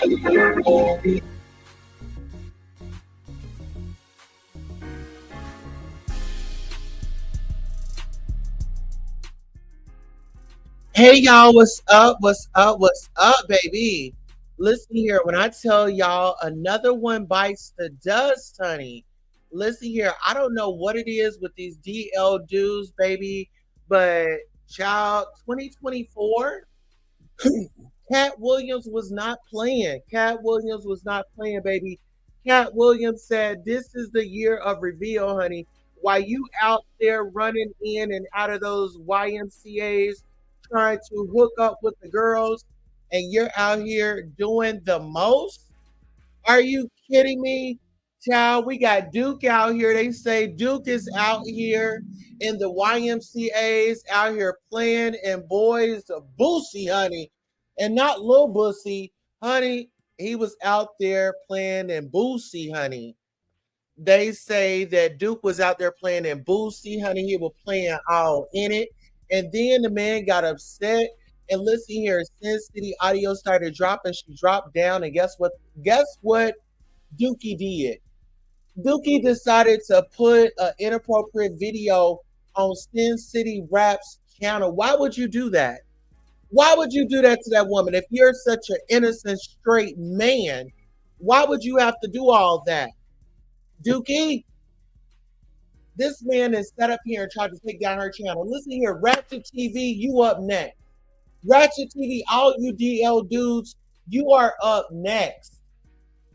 Hey y'all, what's up? What's up? What's up, baby? Listen here, when I tell y'all another one bites the dust, honey. Listen here, I don't know what it is with these DL dudes, baby, but child 2024, Cat Williams was not playing. Cat Williams was not playing, baby. Cat Williams said, "This is the year of reveal, honey. While you out there running in and out of those YMCA's trying to hook up with the girls, and you're out here doing the most? Are you kidding me? Child, we got Duke out here. They say Duke is out here in the YMCA's, out here playing and boys of Boosie, honey. And not little Boosie, honey. He was out there playing in Boosie, honey. They say that Duke was out there playing in Boosie, honey. He was playing all in it. And then the man got upset. And listen here, Sin City audio started dropping. She dropped down. And guess what? Guess what Dookie did? Dookie decided to put an inappropriate video on Sin City Raps channel. Why would you do that? Why would you do that to that woman? If you're such an innocent, straight man, why would you have to do all that? Dookie, this man is set up here and tried to take down her channel. Listen here, Ratchet TV, you up next. Ratchet TV, all you DL dudes, you are up next.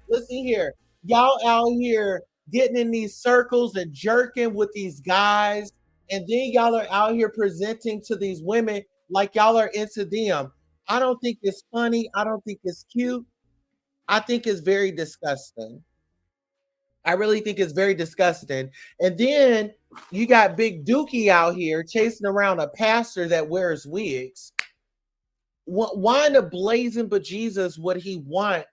Listen here, y'all out here getting in these circles and jerking with these guys, and then y'all are out here presenting to these women like y'all are into them. I don't think it's funny. I don't think it's cute. I think it's very disgusting. I really think it's very disgusting. And then you got Big Dookie out here chasing around a pastor that wears wigs. Why in the blazing bejesus would he want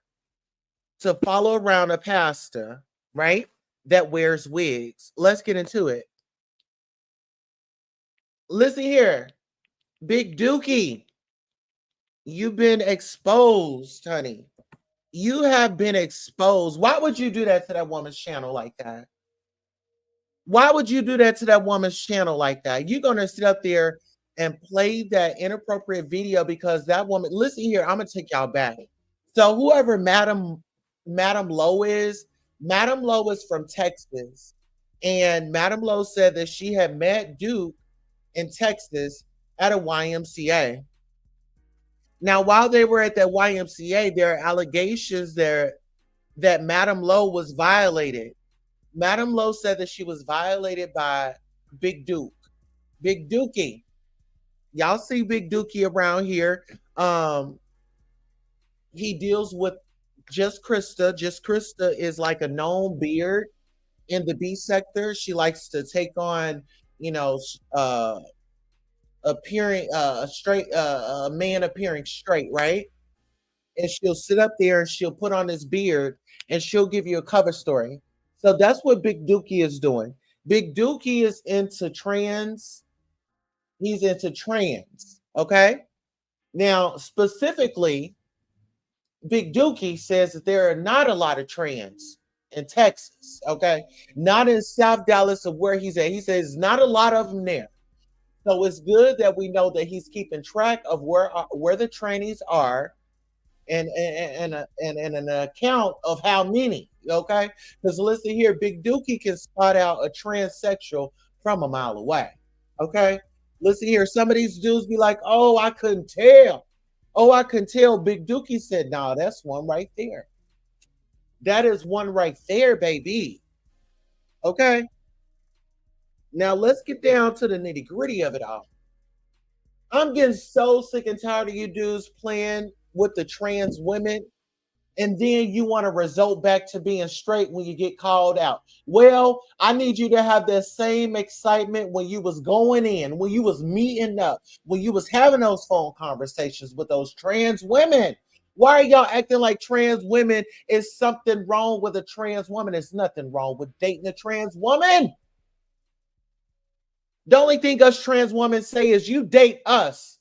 to follow around a pastor, right, that wears wigs? Let's get into it. Listen here, Big Dookie, you've been exposed, honey. You have been exposed. Why would you do that to that woman's channel like that? Why would you do that to that woman's channel like that? You're going to sit up there and play that inappropriate video because that woman, listen here, I'm going to take y'all back. So whoever Madam Lowe is from Texas. And Madam Lowe said that she had met Duke in Texas at a YMCA. Now, while they were at that YMCA, there are allegations there that Madam Lowe was violated. Madam Lowe said that she was violated by Big Duke. Big Dookie. Y'all see Big Dookie around here. He deals with Just Krista. Just Krista is like a known beard in the B sector. She likes to take on, you know, appearing a man appearing straight, right? And she'll sit up there and she'll put on this beard and she'll give you a cover story. So that's what Big Dookie is doing. Big Dookie is into trans. He's into trans. Okay. Now, specifically, Big Dookie says that there are not a lot of trans in Texas. Okay. Not in South Dallas of where he's at. He says not a lot of them there. So it's good that we know that he's keeping track of where the trainees are and an account of how many. Okay, because listen here, Big Dookie can spot out a transsexual from a mile away. Okay, listen here, some of these dudes be like, "Oh, I couldn't tell. Oh, I couldn't tell." Big Dookie said, "No, that's one right there. That is one right there, baby." Okay. Now let's get down to the nitty gritty of it all. I'm getting so sick and tired of you dudes playing with the trans women, and then you want to result back to being straight when you get called out. Well, I need you to have that same excitement when you was going in, when you was meeting up, when you was having those phone conversations with those trans women. Why are y'all acting like trans women is something wrong with a trans woman? There's nothing wrong with dating a trans woman. The only thing us trans women say is you date us.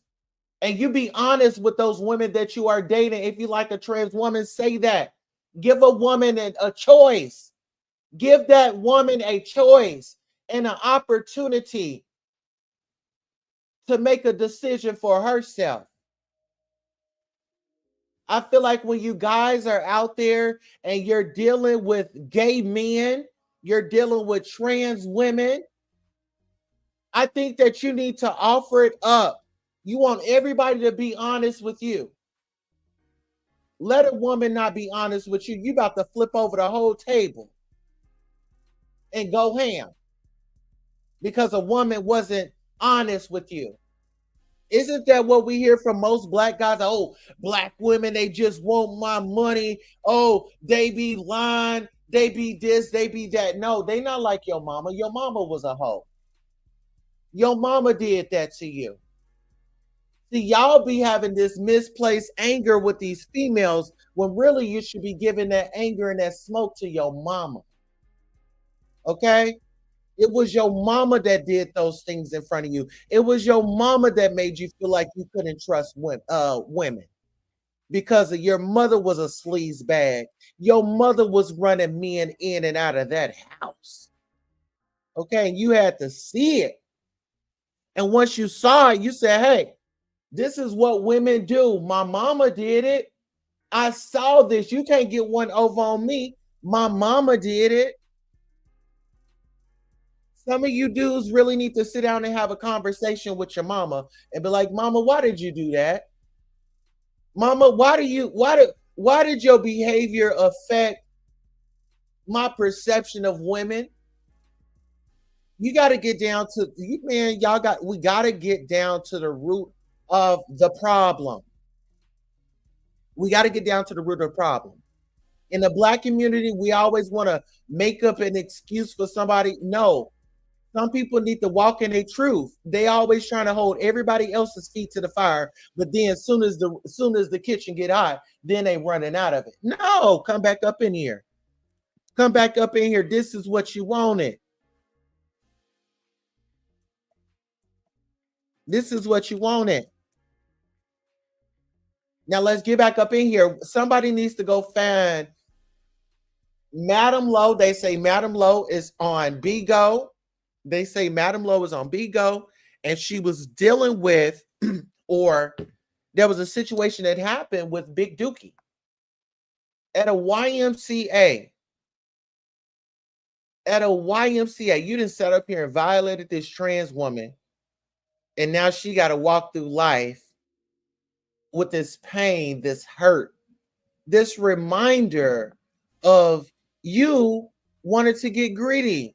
And you be honest with those women that you are dating. If you like a trans woman, say that. Give a woman a choice. Give that woman a choice and an opportunity to make a decision for herself. I feel like when you guys are out there and you're dealing with gay men, you're dealing with trans women, I think that you need to offer it up. You want everybody to be honest with you. Let a woman not be honest with you. You about to flip over the whole table and go ham because a woman wasn't honest with you. Isn't that what we hear from most black guys? Oh, black women, they just want my money. Oh, they be lying. They be this, they be that. No, they not like your mama. Your mama was a hoe. Your mama did that to you. See, y'all be having this misplaced anger with these females when really you should be giving that anger and that smoke to your mama. Okay? It was your mama that did those things in front of you. It was your mama that made you feel like you couldn't trust women because of your mother was a sleaze bag. Your mother was running men in and out of that house. Okay, and you had to see it. And once you saw it, you said, hey, this is what women do. My mama did it. I saw this. You can't get one over on me. My mama did it. Some of you dudes really need to sit down and have a conversation with your mama and be like, "Mama, why did you do that? Mama, why did your behavior affect my perception of women?" You got to get down to you, man. We got to get down to the root of the problem. We got to get down to the root of the problem. In the black community, we always want to make up an excuse for somebody. No, some people need to walk in their truth. They always trying to hold everybody else's feet to the fire, but then as soon as the kitchen get hot, then they running out of it. No, come back up in here. Come back up in here. This is what you wanted. This is what you wanted. Now let's get back up in here. Somebody needs to go find Madam Low. They say Madam Low is on Bigo. They say Madam Low is on Bigo, and she was dealing with, or there was a situation that happened with Big Dookie at a YMCA. At a YMCA, you didn't set up here and violated this trans woman, and now she got to walk through life with this pain, this hurt, this reminder of you wanted to get greedy.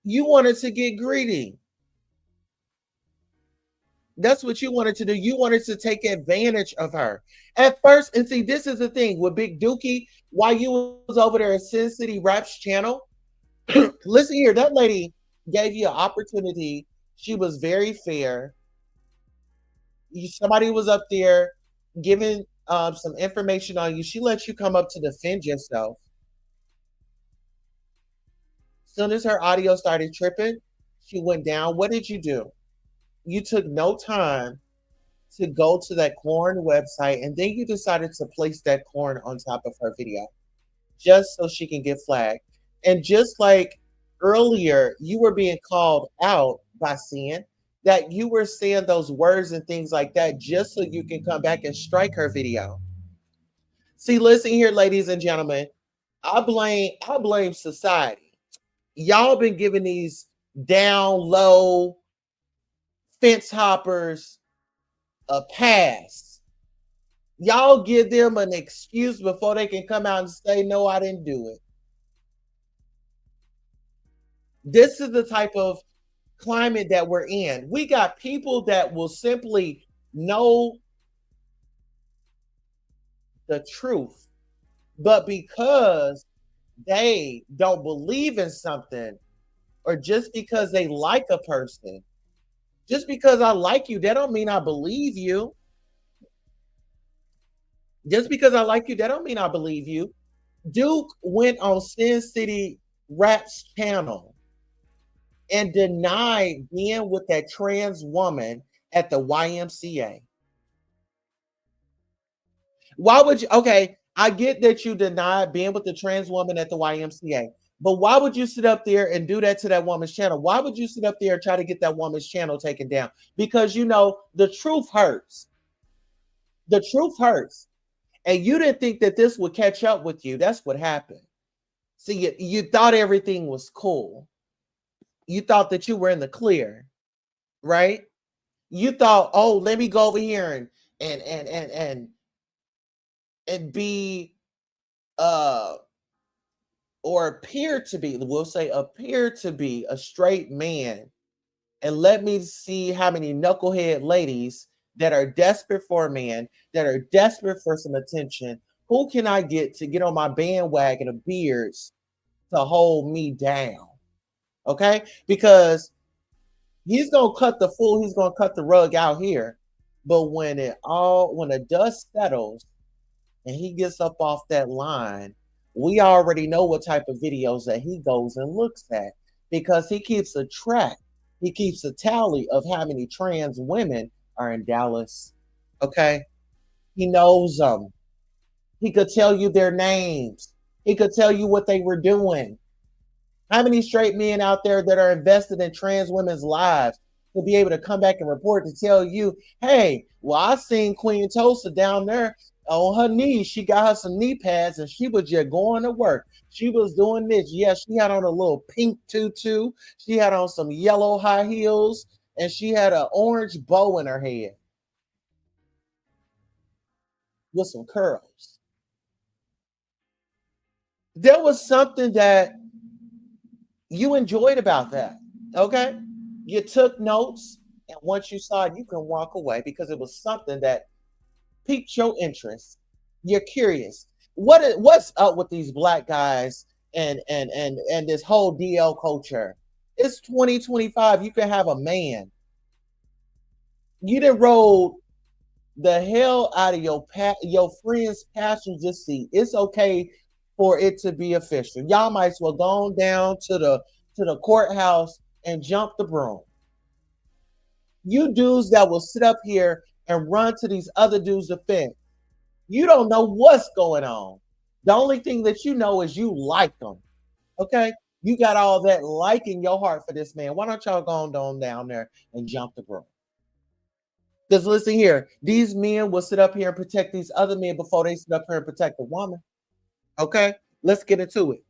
You wanted to get greedy. That's what you wanted to do. You wanted to take advantage of her. At first, and see, this is the thing with Big Dookie, while you was over there at Sin City Raps channel, listen here, that lady gave you an opportunity. She was very fair. Somebody was up there giving some information on you. She let you come up to defend yourself. As soon as her audio started tripping, she went down. What did you do? You took no time to go to that corn website, and then you decided to place that corn on top of her video just so she can get flagged. And just like earlier, you were being called out by Sin, that you were saying those words and things like that just so you can come back and strike her video. See, listen here, ladies and gentlemen. I blame society. Y'all been giving these down low fence hoppers a pass. Y'all give them an excuse before they can come out and say, no, I didn't do it. This is the type of climate that we're in. We got people that will simply know the truth, but because they don't believe in something, or just because they like a person, just because I like you, that don't mean I believe you. Just because I like you, that don't mean I believe you. Duke went on Sin City Raps channel and denied being with that trans woman at the YMCA. Why would you? Okay, I get that you denied being with the trans woman at the YMCA, but why would you sit up there and do that to that woman's channel? Why would you sit up there and try to get that woman's channel taken down? Because you know the truth hurts. The truth hurts. And you didn't think that this would catch up with you. That's what happened. See, you thought everything was cool. You thought that you were in the clear, right? You thought, oh, let me go over here and be uh or appear to be, we'll say appear to be a straight man, and let me see how many knucklehead ladies that are desperate for a man, that are desperate for some attention. Who can I get to get on my bandwagon of beards to hold me down? Okay, because he's gonna cut the fool, he's gonna cut the rug out here. But when the dust settles and he gets up off that line, we already know what type of videos that he goes and looks at, because he keeps a track, he keeps a tally of how many trans women are in Dallas. Okay, he knows them. He could tell you their names. He could tell you what they were doing. How many straight men out there that are invested in trans women's lives to be able to come back and report to tell you, hey, well, I seen Queen Tosa down there on her knees. She got her some knee pads and she was just going to work. She was doing this. Yes, she had on a little pink tutu. She had on some yellow high heels and she had an orange bow in her head with some curls. There was something that you enjoyed about that. Okay. You took notes, and once you saw it, you can walk away because it was something that piqued your interest. You're curious. What's up with these black guys and this whole DL culture? It's 2025. You can have a man. You done rolled the hell out of your friend's passenger seat. It's okay for it to be official. Y'all might as well go on down to the courthouse and jump the broom. You dudes that will sit up here and run to these other dudes' defense. You don't know what's going on. The only thing that you know is you like them. Okay? You got all that like in your heart for this man. Why don't y'all go on down there and jump the broom? Because listen here, these men will sit up here and protect these other men before they sit up here and protect the woman. Okay? Let's get into it.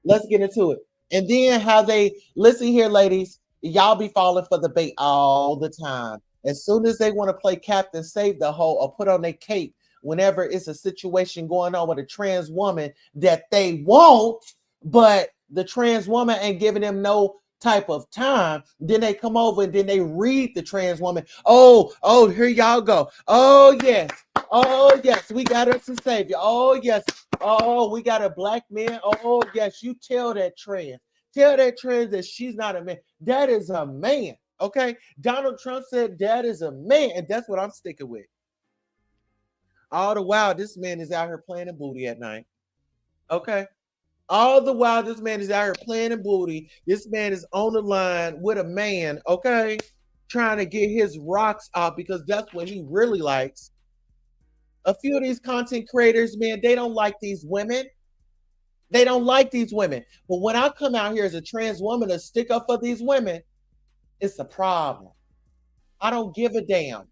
Let's get into it. And then how they listen here, ladies. Y'all be falling for the bait all the time. As soon as they want to play Captain Save the Hole or put on their cape, whenever it's a situation going on with a trans woman that they won't, but the trans woman ain't giving them no type of time, then they come over and then they read the trans woman. Oh, here y'all go. Oh yes, we got us a savior. Oh yes, oh we got a black man. Oh yes, you tell that trans. Tell that trans that she's not a man. That is a man. Okay. Donald Trump said that is a man, and that's what I'm sticking with. All the while, this man is out here playing a booty at night. Okay. All the while, this man is out here playing a booty. This man is on the line with a man, okay, trying to get his rocks out because that's what he really likes. A few of these content creators, man, they don't like these women. They don't like these women. But when I come out here as a trans woman to stick up for these women, it's a problem. I don't give a damn.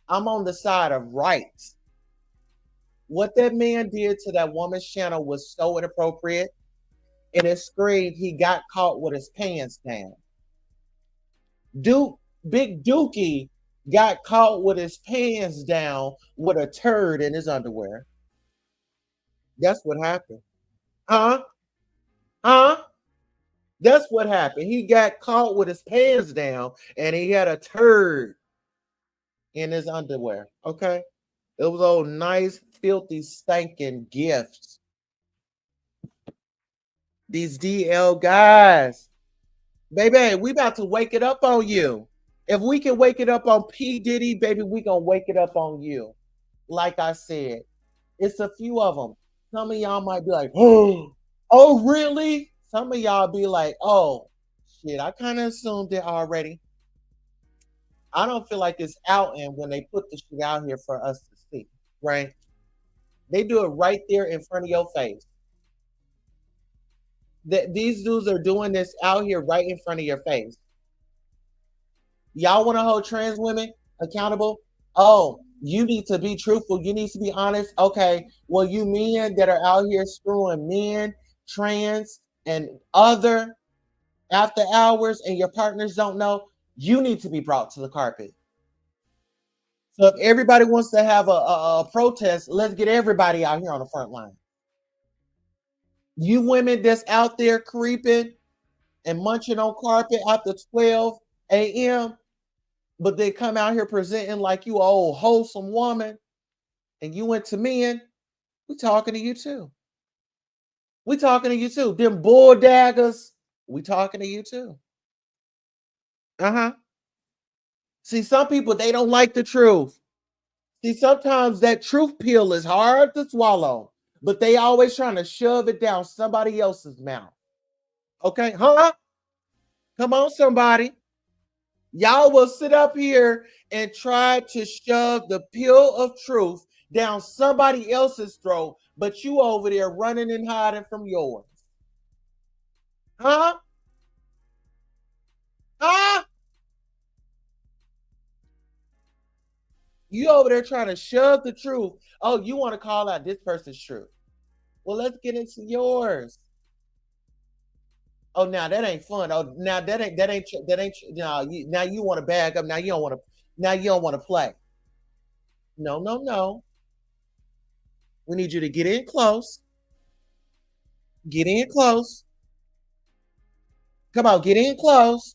I'm on the side of rights. What that man did to that woman's channel was so inappropriate. And it screamed he got caught with his pants down. Big Dookie got caught with his pants down with a turd in his underwear. That's what happened. Huh? Huh? That's what happened. He got caught with his pants down and he had a turd in his underwear. Okay. It was all nice, filthy, stinking gifts. These DL guys. Baby, we about to wake it up on you. If we can wake it up on P. Diddy, baby, we gonna wake it up on you. Like I said, it's a few of them. Some of y'all might be like, oh, really? Some of y'all be like, oh, shit, I kind of assumed it already. I don't feel like it's out and when they put the shit out here for us to see, right? They do it right there in front of your face. That these dudes are doing this out here right in front of your face. Y'all want to hold trans women accountable? Oh, you need to be truthful. You need to be honest. Okay, well, you men that are out here screwing men, trans, and other after hours, and your partners don't know, you need to be brought to the carpet. So if everybody wants to have a protest, let's get everybody out here on the front line. You women that's out there creeping and munching on carpet after 12 a.m., but they come out here presenting like you old wholesome woman and you went to men, we talking to you too. We talking to you too. Them bull daggers, we talking to you too. Uh-huh. See, some people they don't like the truth. See, sometimes that truth pill is hard to swallow, but they always trying to shove it down somebody else's mouth. Okay, huh? Come on, somebody. Y'all will sit up here and try to shove the pill of truth down somebody else's throat, but you over there running and hiding from yours. Huh? Huh? You over there trying to shove the truth. Oh, you want to call out this person's truth. Well, let's get into yours. Oh, now that ain't fun. Oh, now that ain't now you want to bag up. Now you don't want to play. No, no, no. We need you to get in close. Get in close. Come on, get in close.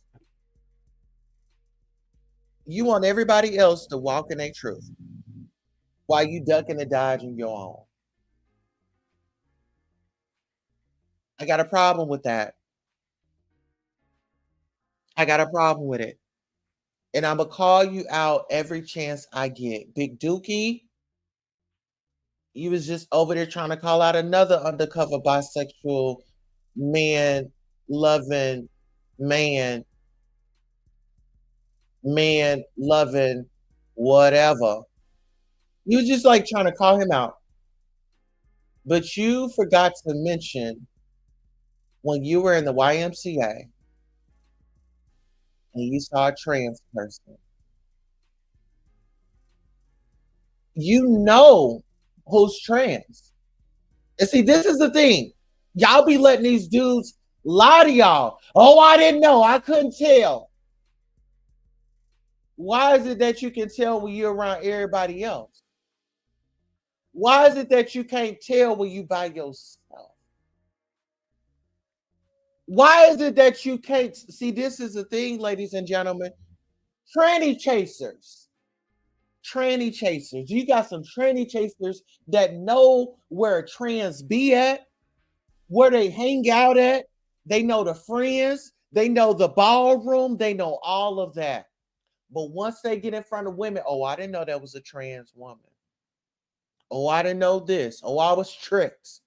You want everybody else to walk in their truth while you ducking and dodging your own. I got a problem with that. I got a problem with it. And I'm gonna call you out every chance I get. Big Dookie, you was just over there trying to call out another undercover bisexual man loving man, man loving whatever. You was just like trying to call him out. But you forgot to mention when you were in the YMCA and you saw a trans person, you know who's trans. And see, this is the thing. Y'all be letting these dudes lie to y'all. Oh, I didn't know. I couldn't tell. Why is it that you can tell when you're around everybody else? Why is it that you can't tell when you by yourself? Why is it that you can't see? This is the thing, ladies and gentlemen. Tranny chasers. Tranny chasers. You got some tranny chasers that know where trans be at, where they hang out at. They know the friends, they know the ballroom, they know all of that. But once they get in front of women, oh, I didn't know that was a trans woman. Oh, I didn't know this. Oh, I was tricked.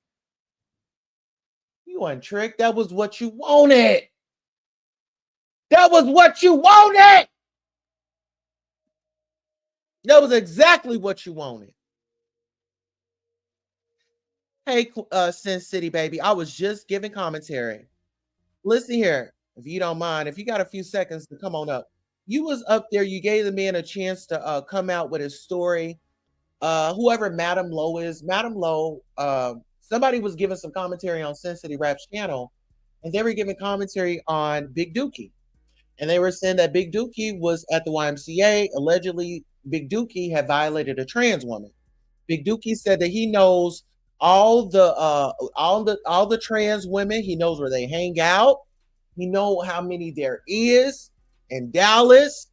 You weren't tricked. That was what you wanted. That was what you wanted. That was exactly what you wanted. Hey, Sin City baby, I was just giving commentary. Listen here, if you don't mind, if you got a few seconds to come on up. You was up there. You gave the man a chance to come out with his story. Whoever Madam Low is, Madam Low. Somebody was giving some commentary on syncityraps channel, and they were giving commentary on Big Dookie, and they were saying that Big Dookie was at the YMCA. Allegedly, Big Dookie had violated a trans woman. Big Dookie said that he knows all the trans women. He knows where they hang out. He know how many there is in Dallas.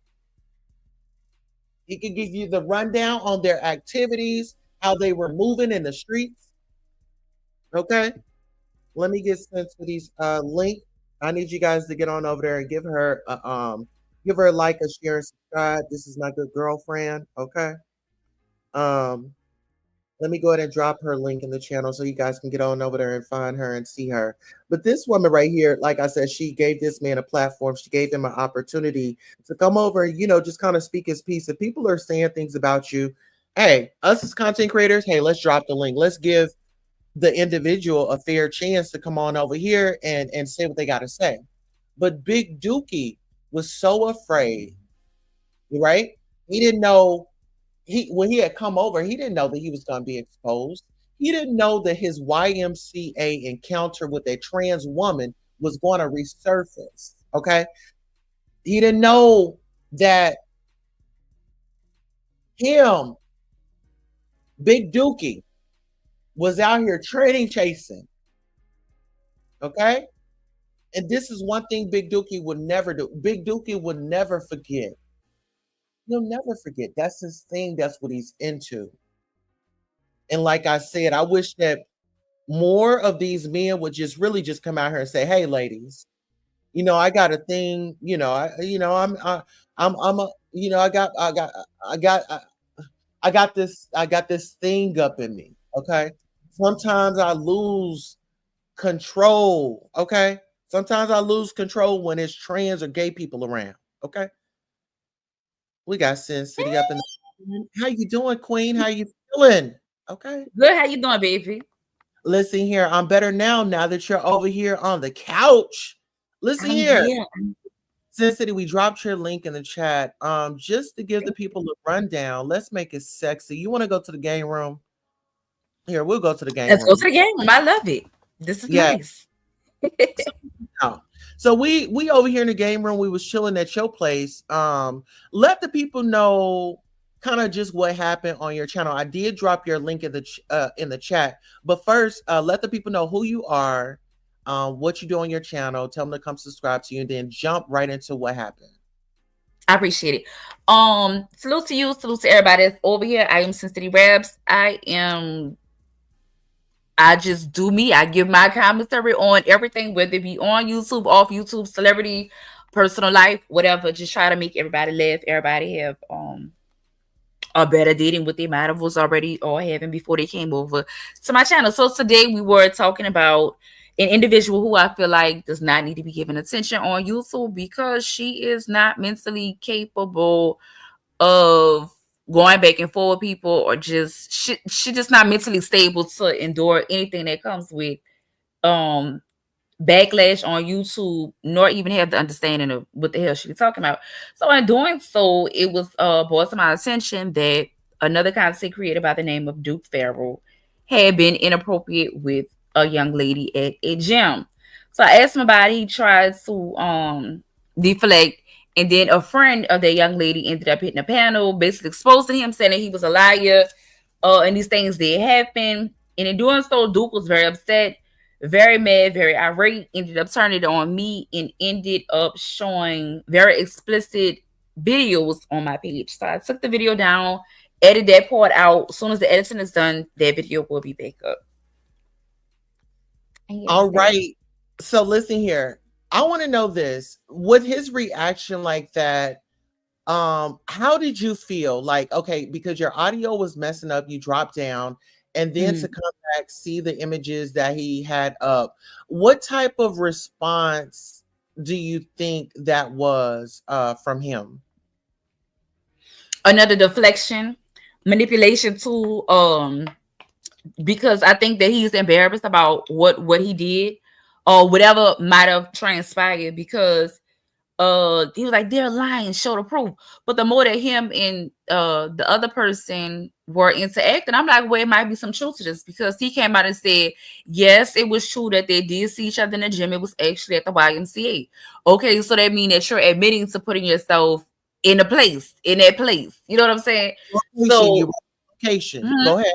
He can give you the rundown on their activities, how they were moving in the streets. Okay, let me get sent to these link. I need you guys to get on over there and give her a like, a share, and subscribe. This is my good girlfriend. Okay. Um, Let me go ahead and drop her link in the channel so you guys can get on over there and find her and see her. But this woman right here, like I said, she gave this man a platform. She gave him an opportunity to come over and, just kind of speak his piece. If people are saying things about you, hey, us as content creators, hey, let's drop the link. Let's give the individual a fair chance to come on over here and say what they got to say. But Big Dookie was so afraid, right? He didn't know when he had come over, he didn't know that he was going to be exposed. He didn't know that his YMCA encounter with a trans woman was going to resurface. Okay. He didn't know that him, Big Dookie, was out here training chasing. Okay. And this is one thing Big Dookie would never do. Big Dookie would never forget. He'll never forget. That's his thing. That's what he's into. And like I said, I wish that more of these men would just really just come out here and say, "Hey, ladies, I got a thing. I'm a, I got this thing up in me. Okay, sometimes I lose control. Okay, sometimes I lose control when it's trans or gay people around. Okay, we got Sin City up in the. How you doing, Queen? How you feeling? Okay, Good. How you doing, baby? listen here. I'm better now that you're over here on the couch. Listen I'm here. here. Sin City, we dropped your link in the chat. Just to give the people a rundown, let's make it sexy. You want to go to the game room? Here, we'll go to the game Let's go to room. the game room. I love it. This is Yeah. nice. So, now, so we over here in the game room, we was chilling at your place. Let the people know kind of just what happened on your channel. I did drop your link in the chat, but first, let the people know who you are, what you do on your channel. Tell them to come subscribe to you, and then jump right into what happened. I appreciate it. Salute to you. Salute to everybody that's over here. I am syncityraps. I just do me. I give my commentary on everything, whether it be on YouTube, off YouTube, celebrity, personal life, whatever. Just try to make everybody laugh. Everybody have a better dating what they might have was already or having before they came over to my channel. So today we were talking about an individual who I feel like does not need to be given attention on YouTube because she is not mentally capable of going back and forth with people, or just she just not mentally stable to endure anything that comes with um backlash on YouTube, nor even have the understanding of what the hell she was talking about. So in doing so, it was brought to my attention that another content creator by the name of Duke Farrell had been inappropriate with a young lady at a gym. So I asked him about it. He tried to deflect, and then a friend of that young lady ended up hitting a panel, basically exposing him, saying that he was a liar, and these things did happen. And in doing so, Duke was very upset, very mad, very irate, ended up turning it on me and ended up showing very explicit videos on my page. So I took the video down, edit that part out. As soon as the editing is done, that video will be back up. All right. So listen here. I want to know this. With his reaction like that, how did you feel? Like, okay, because your audio was messing up, you dropped down, and then to come back, see the images that he had up. What type of response do you think that was from him? Another deflection, manipulation tool, because I think that he's embarrassed about what he did or whatever might have transpired, because he was like, they're lying, show the proof. But the more that him and the other person were interacting, I'm like, well, it might be some truth to this, because he came out and said, yes, it was true that they did see each other in the gym. It was actually at the YMCA. Okay, so that means that you're admitting to putting yourself in that place. You know what I'm saying? So location. Go ahead.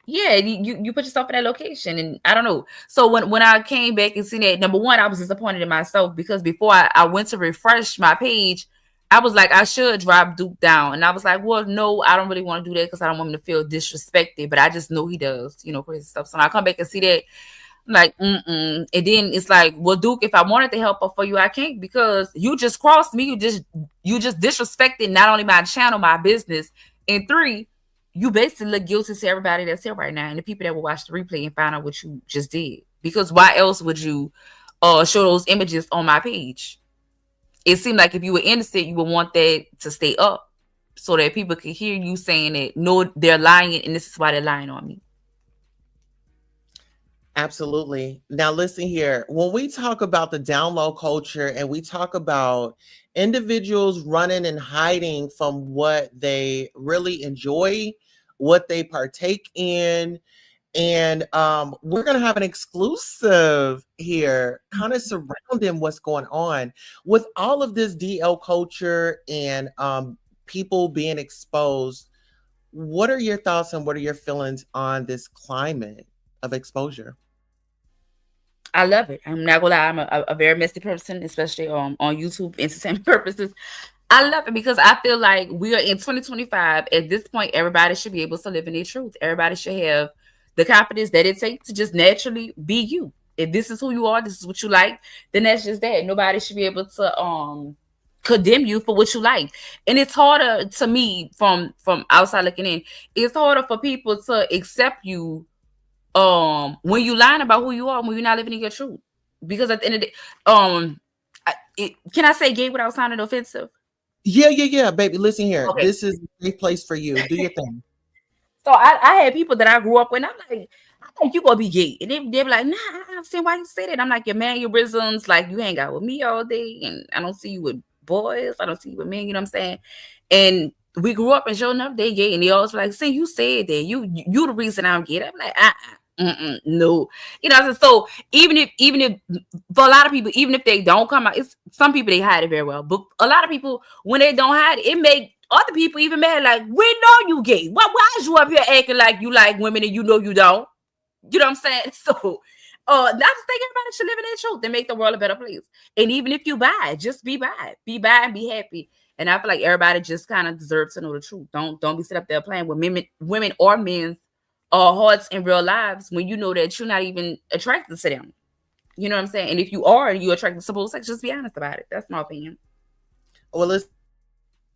Yeah, you put yourself in that location, and I don't know. So when I came back and seen that, number one, I was disappointed in myself, because before I went to refresh my page, I was like, I should drop Duke down, and I was like, well, no, I don't really want to do that because I don't want him to feel disrespected, but I just know he does, crazy stuff. So when I come back and see that, I'm like, and then it's like, well, Duke, if I wanted to help for you, I can't, because you just crossed me, you just disrespected not only my channel, my business, and three, you basically look guilty to everybody that's here right now and the people that will watch the replay and find out what you just did. Because why else would you show those images on my page? It seemed like if you were innocent, you would want that to stay up so that people could hear you saying that no, they're lying and this is why they're lying on me. Absolutely. Now, listen here. When we talk about the down low culture and we talk about individuals running and hiding from what they really enjoy, what they partake in, and we're going to have an exclusive here kind of surrounding what's going on with all of this DL culture and people being exposed. What are your thoughts and what are your feelings on this climate of exposure? I love it. I'm not gonna lie, I'm a very messy person, especially on YouTube entertainment purposes. I love it because I feel like we are in 2025. At this point, everybody should be able to live in their truth. Everybody should have the confidence that it takes to just naturally be you. If this is who you are, this is what you like, then that's just that. Nobody should be able to condemn you for what you like. And it's harder to me from outside looking in. It's harder for people to accept you when you lying about who you are, when you're not living in your truth. Because at the end of the day, can I say gay without sounding offensive? Yeah, baby. Listen here. Okay. This is a safe place for you. Do your thing. So I had people that I grew up with, and I'm like, I think you gonna be gay. And they be like, nah, I don't understand why you say that. I'm like, your mannerisms, like you hang out with me all day, and I don't see you with boys. I don't see you with men, you know what I'm saying? And we grew up and sure enough, they gay. And they always like, see, you said that. You the reason I'm gay. I'm like, no. You know, so even if for a lot of people, even if they don't come out, it's some people they hide it very well. But a lot of people, when they don't hide it, it make other people even mad. Like, we know you gay. Why is you up here acting like you like women and you know you don't? You know what I'm saying? So I just think everybody should live in their truth and make the world a better place. And even if you buy, just be by. Be by and be happy. And I feel like everybody just kind of deserves to know the truth. Don't be sit up there playing with women or men's hearts in real lives when you know that you're not even attracted to them. You know what I'm saying? And if you are and you attracted to both sex, just be honest about it. That's my opinion. Well, listen,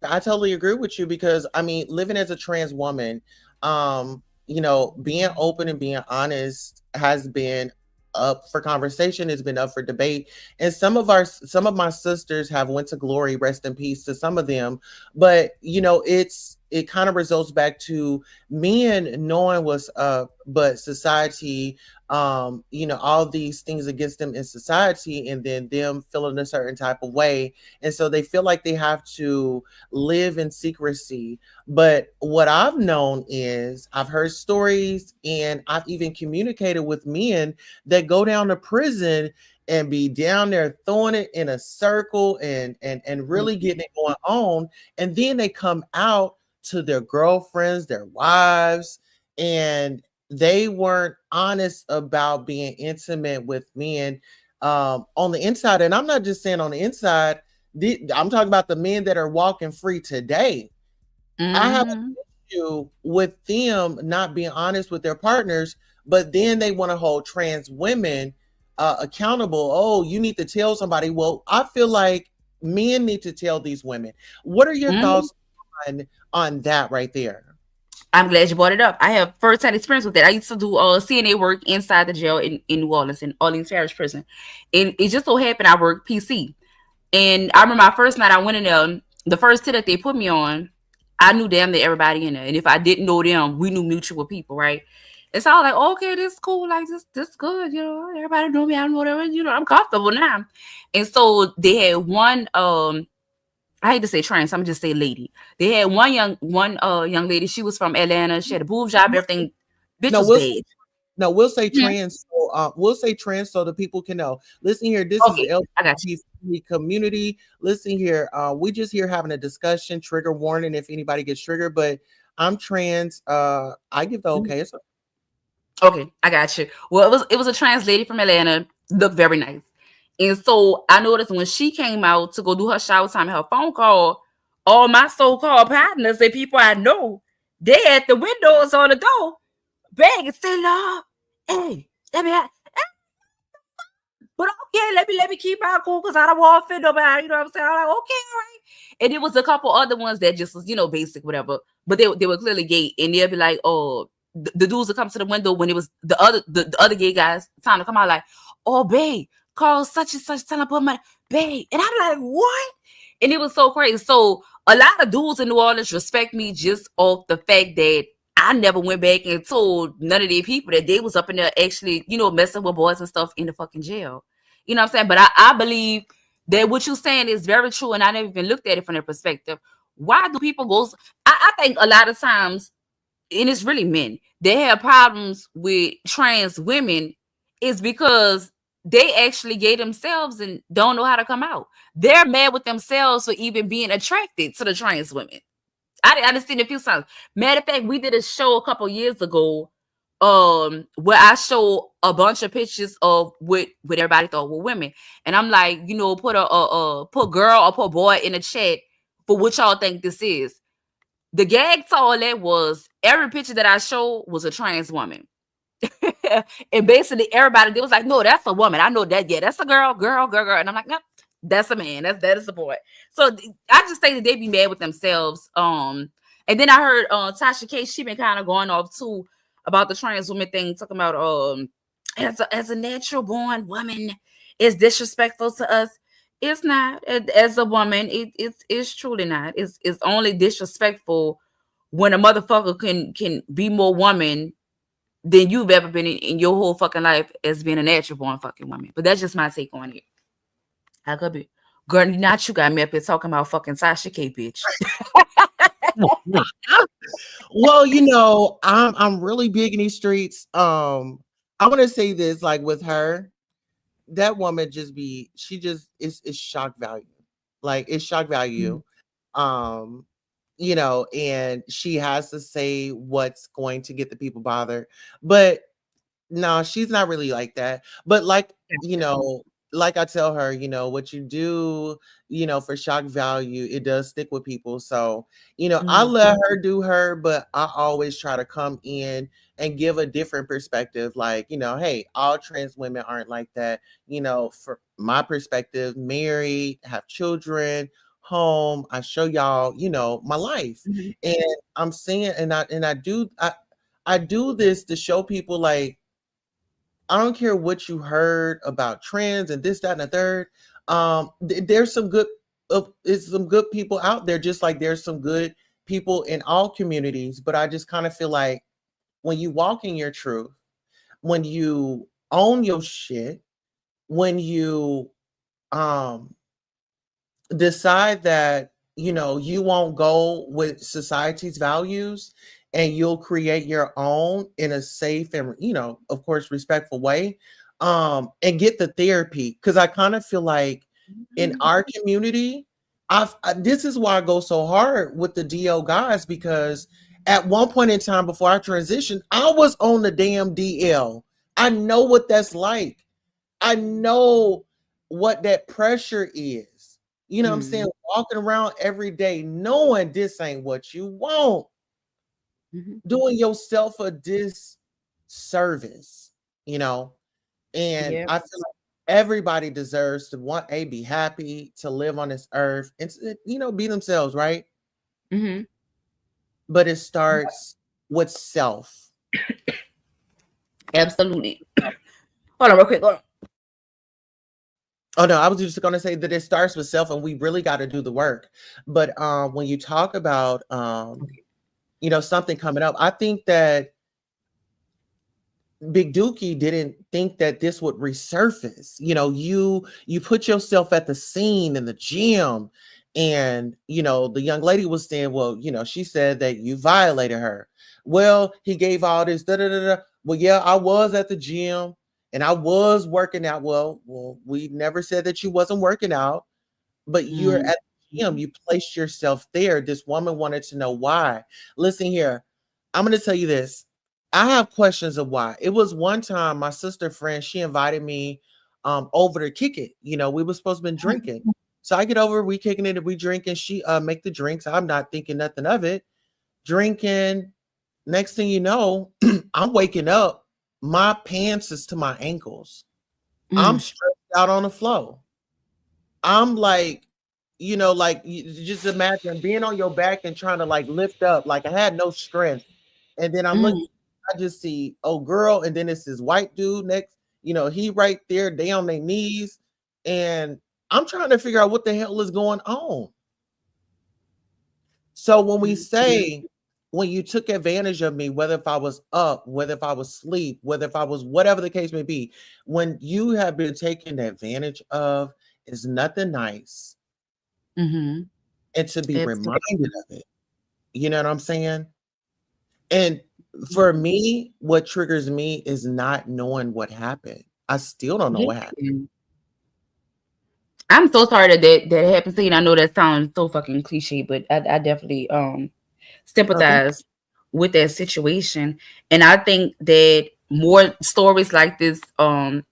I totally agree with you because I mean, living as a trans woman, being open and being honest has been up for conversation, has been up for debate. And some of my sisters have went to glory, rest in peace to some of them. But it kind of results back to men knowing what's up, but society, all these things against them in society, and then them feeling a certain type of way. And so they feel like they have to live in secrecy. But what I've known is I've heard stories and I've even communicated with men that go down to prison and be down there throwing it in a circle and really getting it going on. And then they come out to their girlfriends, their wives, and they weren't honest about being intimate with men on the inside. And I'm not just saying on the inside, I'm talking about the men that are walking free today. I have Mm-hmm. an issue with them not being honest with their partners, but then they want to hold trans women accountable. Oh, you need to tell somebody. Well, I feel like men need to tell these women. What are your Mm-hmm. thoughts on that right there? I'm glad you brought it up. I have first-hand experience with it. I used to do CNA work inside the jail in New Orleans, in Orleans Parish Prison. And it just so happened I worked PC. And I remember my first night I went in there, the first tit that they put me on, I knew damn near everybody in there. And if I didn't know them, we knew mutual people, right? And so I was like, okay, this is cool. Like, this good. You know, everybody know me. I know whatever. You know, I'm comfortable now. And so they had one, I hate to say trans, I'm just say lady. They had one young lady. She was from Atlanta. She had a boob job, everything. Bitch No, was bad. we'll say Mhm. trans. So, we'll say trans so the people can know. Listen here, this is Okay, I got you. LGBT community. Listen here, we just here having a discussion. Trigger warning if anybody gets triggered. But I'm trans. I give the Mhm. okay. Okay, I got you. Well, it was a trans lady from Atlanta, looked very nice. And so I noticed when she came out to go do her shower time, her phone call, all my so-called partners and people I know, they at the windows on the door, begging, say, love, hey, let me but okay, let me keep my cool because I don't want to offend nobody. You know what I'm saying? I'm like, okay, all right. And it was a couple other ones that just was, basic, whatever. but they were clearly gay, and they'll be like, oh, the dudes would come to the window when it was the other gay guys time to come out, like, oh, babe, call such and such, tell him put my babe, and I'm like, what? And it was so crazy. So a lot of dudes in New Orleans respect me just off the fact that I never went back and told none of these people that they was up in there actually, messing with boys and stuff in the fucking jail. You know what I'm saying? But I believe that what you're saying is very true, and I never even looked at it from their perspective. Why do people go? I think a lot of times, and it's really men, they have problems with trans women is because they actually gay themselves and don't know how to come out. They're mad with themselves for even being attracted to the trans women. I just seen a few times. Matter of fact, we did a show a couple years ago, where I showed a bunch of pictures of what everybody thought were women, and I'm like, put put girl or put boy in the chat for what y'all think this is. The gag to all that was every picture that I showed was a trans woman. And basically everybody, they was like, no, that's a woman. I know that. Yeah, that's a girl. And I'm like, no, that's a man. That is a boy. So I just think that they be mad with themselves. And then I heard Tasha K, she been kind of going off too about the trans woman thing, talking about as a natural born woman is disrespectful to us. It's not. As a woman, it's truly not. It's only disrespectful when a motherfucker can be more woman than you've ever been in your whole fucking life as being a natural born fucking woman. But that's just my take on it. I could be. Girl, not you got me up here talking about fucking Sasha K, bitch. Well, I'm really big in these streets. I want to say this, like with her, that woman she just is shock value. Like it's shock value. Um, and she has to say what's going to get the people bothered. But no, she's not really like that. But like I tell her, what you do, for shock value, it does stick with people. So, I let her do her, but I always try to come in and give a different perspective. Like, hey, all trans women aren't like that. For my perspective, married, have children, home. I show y'all, my life. And I'm saying, I do this to show people like I don't care what you heard about trends and this, that, and the third. There's some good, it's some good people out there, just like there's some good people in all communities. But I just kind of feel like when you walk in your truth, when you own your shit, when you um decide that you won't go with society's values and you'll create your own in a safe and of course respectful way, and get the therapy, because I kind of feel like in our community this is why I go so hard with the DL guys, because at one point in time before I transitioned I was on the damn DL. I know what that's like. I know what that pressure is. You know what I'm saying? Walking around every day knowing this ain't what you want. Doing yourself a disservice, and Yeah. I feel like everybody deserves to be happy, to live on this earth, and be themselves, right? But it starts with self. Absolutely. Hold on real quick. Hold on. Oh no, I was just gonna say that it starts with self, and we really got to do the work. But when you talk about something coming up, I think that Big Dookie didn't think that this would resurface. You put yourself at the scene in the gym, and the young lady was saying, well, she said that you violated her. Well, he gave all this da da da da. Well, yeah, I was at the gym and I was working out. Well, we never said that you wasn't working out, but you're at the gym. You placed yourself there. This woman wanted to know why. Listen here, I'm going to tell you this. I have questions of why. It was one time my sister friend, she invited me over to kick it. We were supposed to be drinking. So I get over, we kicking it, we drinking. She make the drinks. I'm not thinking nothing of it. Drinking. Next thing you know, I'm waking up. My pants is to my ankles. I'm stretched out on the floor. I'm like like just imagine being on your back and trying to like lift up. Like I had no strength, and then I'm looking, Mm, I just see oh girl, and then it's this white dude next. He right there, they on their knees, and I'm trying to figure out what the hell is going on. So when we say when you took advantage of me, whether if I was up, whether if I was asleep, whether if I was whatever the case may be, when you have been taken advantage of, is nothing nice, mm-hmm. and to be Absolutely. reminded of it. You know what I'm saying? And for me, what triggers me is not knowing what happened. I still don't know Yeah. what happened. I'm so sorry that happened to you. And I know that sounds so fucking cliche, but I definitely No, thank sympathize with that situation. And I think that more stories like this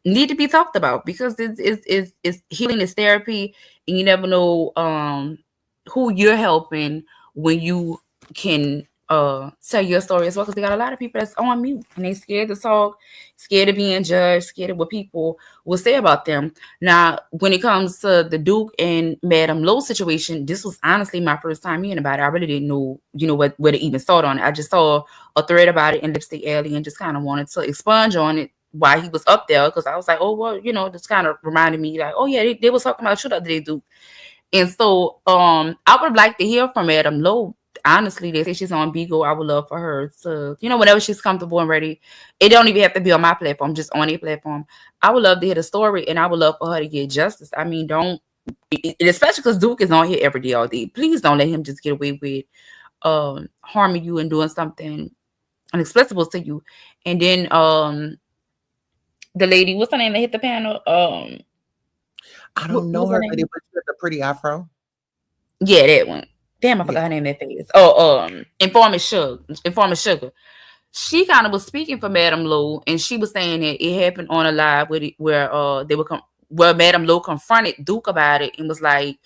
need to be talked about because it's healing, is therapy, and you never know who you're helping when you can tell your story as well, because they got a lot of people that's on mute and they scared to talk, scared of being judged, scared of what people will say about them. Now, when it comes to the Duke and Madam Lowe situation, this was honestly my first time hearing about it. I really didn't know, what where to even start on it. I just saw a thread about it in Lipstick Alley and just kind of wanted to expunge on it while he was up there, because I was like, oh well, just kind of reminded me like, oh yeah, they was talking about you the other day, Duke. And so I would like to hear from Madam Lowe. Honestly, they say she's on Beagle. I would love for her to, whenever she's comfortable and ready. It don't even have to be on my platform, just on a platform. I would love to hear the story, and I would love for her to get justice. I mean, don't, especially because Duke is on here every day, all day. Please don't let him just get away with harming you and doing something unexplicable to you. And then the lady, what's her name that hit the panel? I don't know What's her her, but name? it was with a pretty afro. Yeah, that one. Damn, I Yeah. forgot her name that fast. Oh, Informant Sugar. She kind of was speaking for Madam Lowe, and she was saying that it happened on a live with it, where where Madam Lowe confronted Duke about it and was like,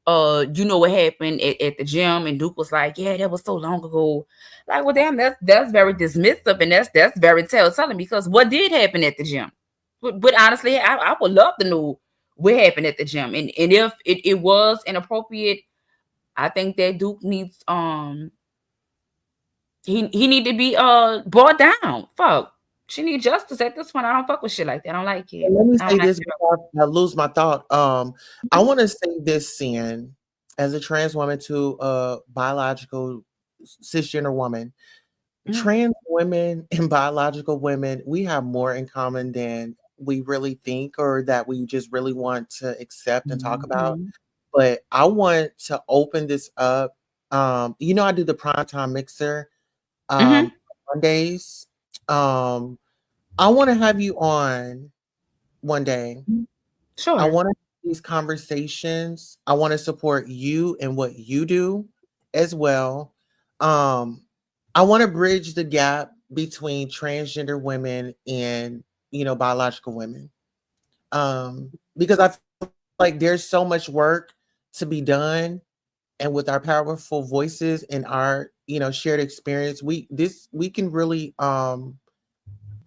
what happened at the gym, and Duke was like, yeah, that was so long ago. Like, well, damn, that's very dismissive, and that's very telltale, because what did happen at the gym? But honestly, I would love to know what happened at the gym, and if it was inappropriate, I think that Duke needs he need to be brought down. Fuck. She need justice at this point. I don't fuck with shit like that. I don't like it. And let me I don't say like this before I lose my thought. I want to say this, sin, as a trans woman to a biological cisgender woman. it. Trans women and biological women, we have more in common than we really think, or that we just really want to accept and talk about. Mhm. But I want to open this up. I do the primetime mixer Mhm. Mondays. Um, I want to have you on one day. I Sure. want to have these conversations. I want to support you and what you do as well. Um, I want to bridge the gap between transgender women and biological women. Because I feel like there's so much work to be done, and with our powerful voices and our shared experience, we can really open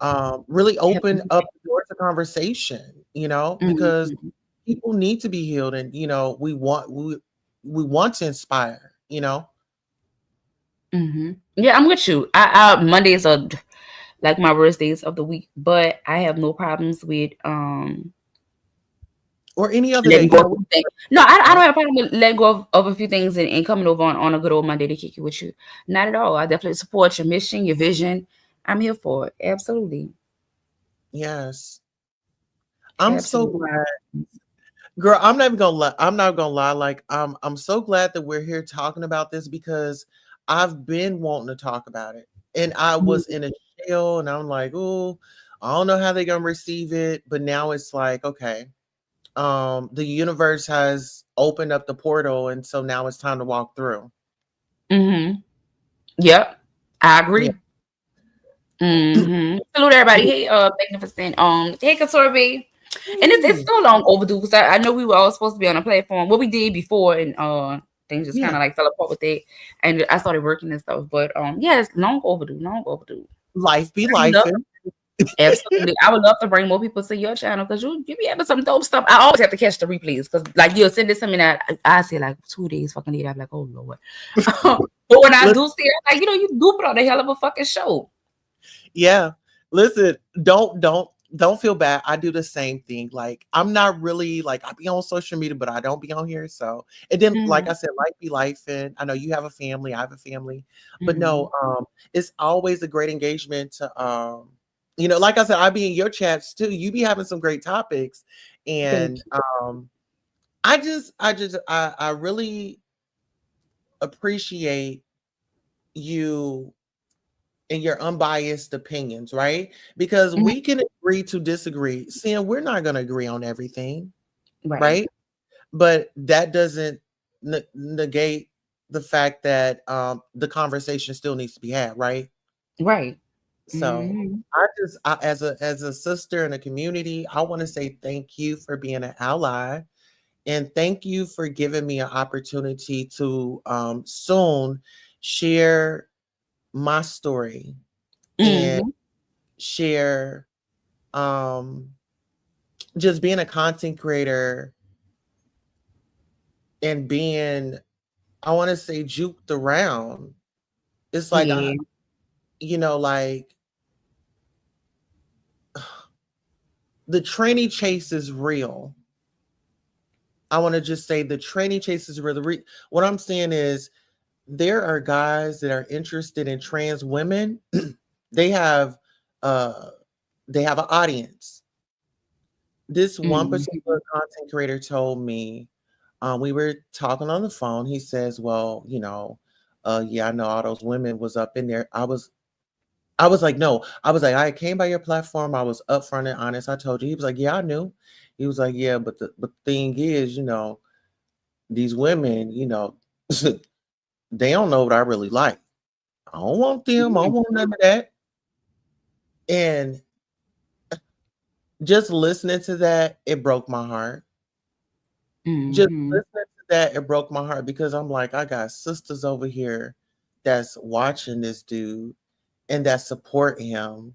up the doors of conversation, because Mhm. people need to be healed, and we want to inspire, Mhm. Yeah, I'm with you. I Mondays are like my worst days of the week, but I have no problems with or any other day, letting go of we a few things. No, I right? don't have a problem with letting go of a few things and coming over on a good old Monday to kick it with you. Not at all. I definitely support your mission, your vision. I'm here for it. Absolutely. Yes, I'm so Absolutely. glad, girl. I'm not gonna lie. Like, I'm so glad that we're here talking about this, because I've been wanting to talk about it, and I was in a shell, and I'm like, oh, I don't know how they're gonna receive it, but now it's like, okay, the universe has opened up the portal, and so now it's time to walk through. Mm-hmm. Yep. I Yeah. agree. Mm-hmm. Salute everybody. Hey, Magnificent. Hey, Katorbi. And it's Ooh, still long overdue, because I know we were all supposed to be on a platform. What we did before, and things just kind yeah. of like fell apart with it. And I started working and stuff. But yeah, it's long overdue. Long overdue. Life be But I love life. it. Absolutely. I would love to bring more people to your channel because you be having some dope stuff. I always have to catch the replays because like you'll send this to me and I say like 2 days fucking later. I'm like, oh Lord. But when I Listen, do see it, like, you do put on a hell of a fucking show. yeah. Listen, don't feel bad. I do the same thing. Like I'm not really like I be on social media, but I don't be on here. So and then like Mm-hmm. I said, life be life, and I know you have a family, I have a family, but Mm-hmm. no, it's always a great engagement to you know, like I said, I be in your chats too. You be having some great topics, Thank and you. I really appreciate you and your unbiased opinions, right? Because Mhm. we can agree to disagree. Seeing we're not going to agree on everything, Right. right? But that doesn't negate the fact that the conversation still needs to be had, right? Right. So Mm-hmm. as a sister in a community, I want to say thank you for being an ally, and thank you for giving me an opportunity to soon share my story and Mm-hmm. share um just being a content creator and being, I want to say, juked around. It's like I, Yeah. you know, like the tranny chase is real. I want to just say the tranny chase is real. What I'm saying is there are guys that are interested in trans women. they have uh they have an audience. This one Mm-hmm. particular content creator told me, we were talking on the phone. He says, "Well, you know, yeah, I know all those women was up in there." I was like, "No," I was like, "I came by your platform. I was upfront and honest. I told you." He was like, "Yeah, I knew." He was like, "Yeah, but the thing is, you know, these women, you know, they don't know what I really like. I don't want them. I don't want none of that." And just listening to that, it broke my heart. Just Mm-hmm. listening to that, it broke my heart because I'm like, I got sisters over here that's watching this dude and that support him.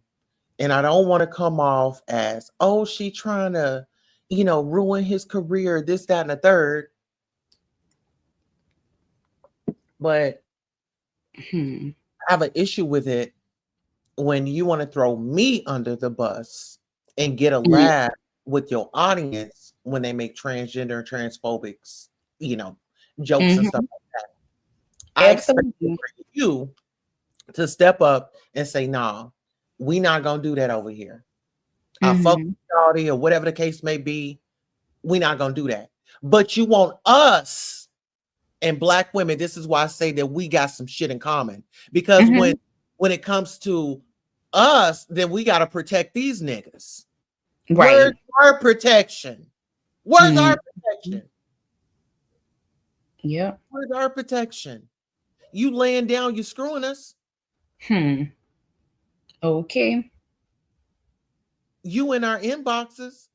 And I don't want to come off as, oh, she trying to, you know, ruin his career, this, that, and the third. But Hmm. I have an issue with it when you want to throw me under the bus and get a Mm, laugh with your audience when they make transgender and transphobics, you know, jokes and stuff mhm. like that. I expect Absolutely. for you to step up and say, "Nah, we not gonna do that over here. I fuck Mhm. with Saudi or whatever the case may be. We not gonna do that." But you want us and black women. This is why I say that we got some shit in common. Because Mhm. when it comes to us, then we gotta protect these niggas. Where's Right. our protection? Where's Mhm. our protection? Yep. Where's our protection? You laying down, you screwing us. Hmm. Okay. You in our inboxes.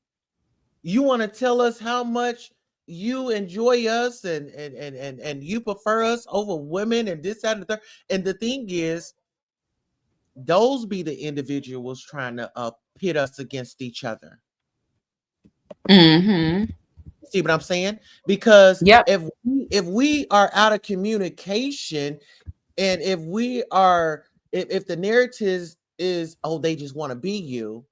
You want to tell us how much you enjoy us and you prefer us over women and this, that, and the third. And the thing is, those be the individuals trying to pit us against each other. Mhm. See what I'm saying? Because Yep. if we are out of communication, and if we are if the narrative is, oh, they just want to be you,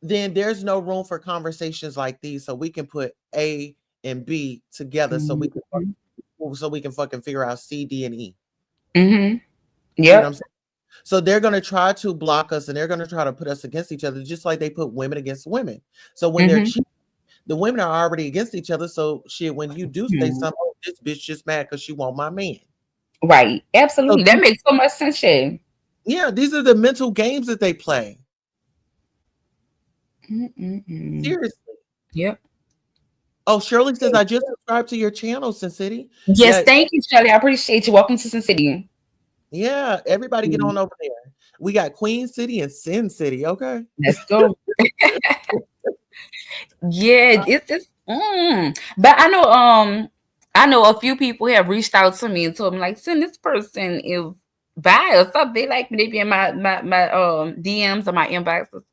then there's no room for conversations like these. So we can put A and B together, Mhm. so we can fucking figure out C, D, and E. Mhm. See what I'm Yep. saying? So they're gonna try to block us, and they're gonna try to put us against each other, just like they put women against women. So when they're Mhm. cheating, the women are already against each other. So shit, when you do say Mhm. something, oh, this bitch just mad because she want my man. Right. So Absolutely. That makes so much sense, Shay. yeah, these are the mental games that they play. Mm-mm-mm. Seriously. Yep. Oh, Shirley says I just subscribed to your channel, Sin City. Yes, Yeah, thank you, Shelly. I appreciate you. Welcome to Sin City. yeah. Everybody get on over there. We got Queen City and Sin City. Okay. Let's go. Yeah, but I know a few people have reached out to me and told me like, send this person is bi or something. They like me, they be in my DMs or my inboxes.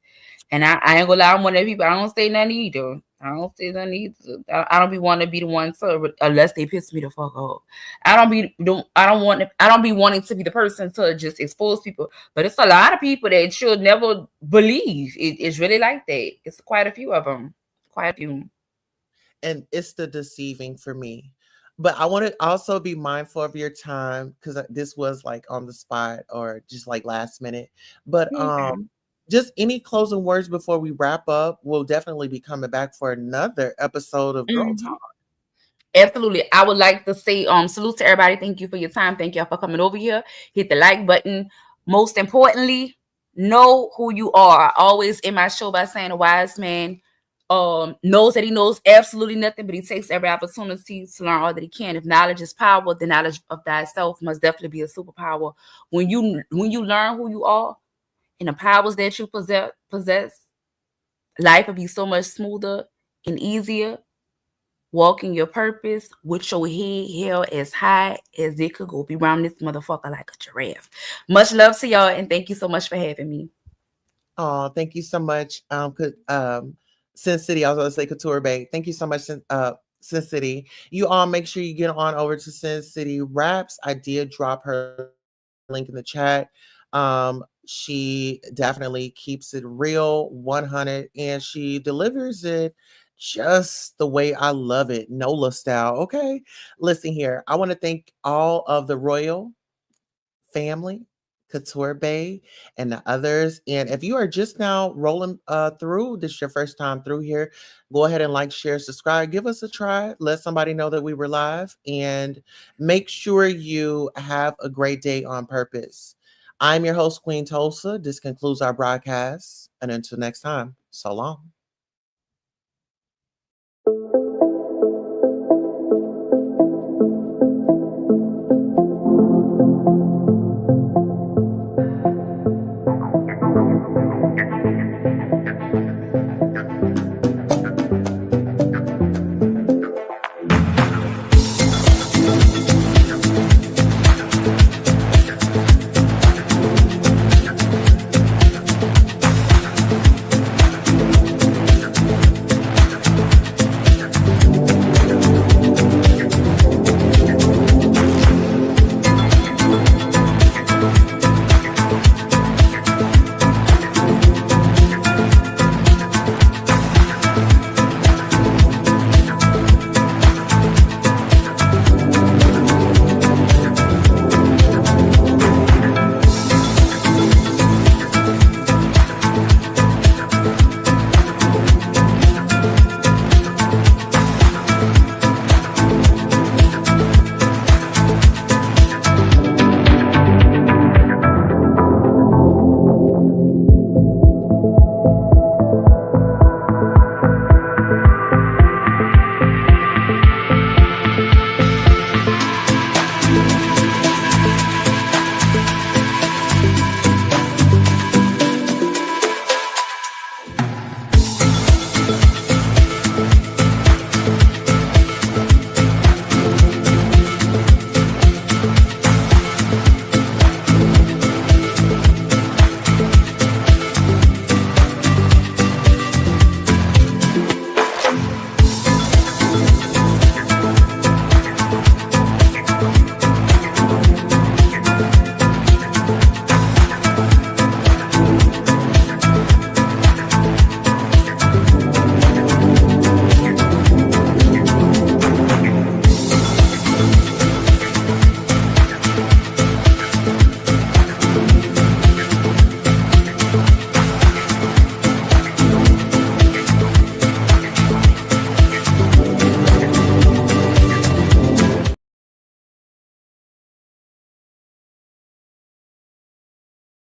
And I ain't gonna lie, I'm one of the people. I don't say nothing either. I don't say nothing either. I don't be wanting to be the one to, unless they piss me the fuck off. I don't be wanting to be the person to just expose people. But it's a lot of people that should never believe it's really like that. It's quite a few of them. Quite a few. And it's the deceiving for me. But I want to also be mindful of your time because this was like on the spot or just like last minute. But Okay. just any closing words before we wrap up. We'll definitely be coming back for another episode of Girl Mhm. Talk. Absolutely. I would like to say salute to everybody. Thank you for your time. Thank y'all for coming over here. Hit the like button. Most importantly, know who you are. I always end my show by saying a wise man knows that he knows absolutely nothing, but he takes every opportunity to learn all that he can. If knowledge is power, the knowledge of thyself must definitely be a superpower. When you learn who you are and the powers that you possess, life will be so much smoother and easier, walking your purpose with your head held as high as it could go. Be around this motherfucker like a giraffe. Much love to y'all, and thank you so much for having me. Oh, thank you so much. Sin City, I was going to say Couture Bay. Thank you so much, Sin City. You all make sure you get on over to Sin City Raps. I did drop her link in the chat. She definitely keeps it real, 100, and she delivers it just the way I love it, Nola style. Okay, listen here. I want to thank all of the royal family, Couture Bay, and the others. And if you are just now rolling through, this is your first time through here, go ahead and like, share, subscribe, give us a try, let somebody know that we were live, and make sure you have a great day on purpose. I'm your host, Queen Tulsa. This concludes our broadcast. And until next time, so long.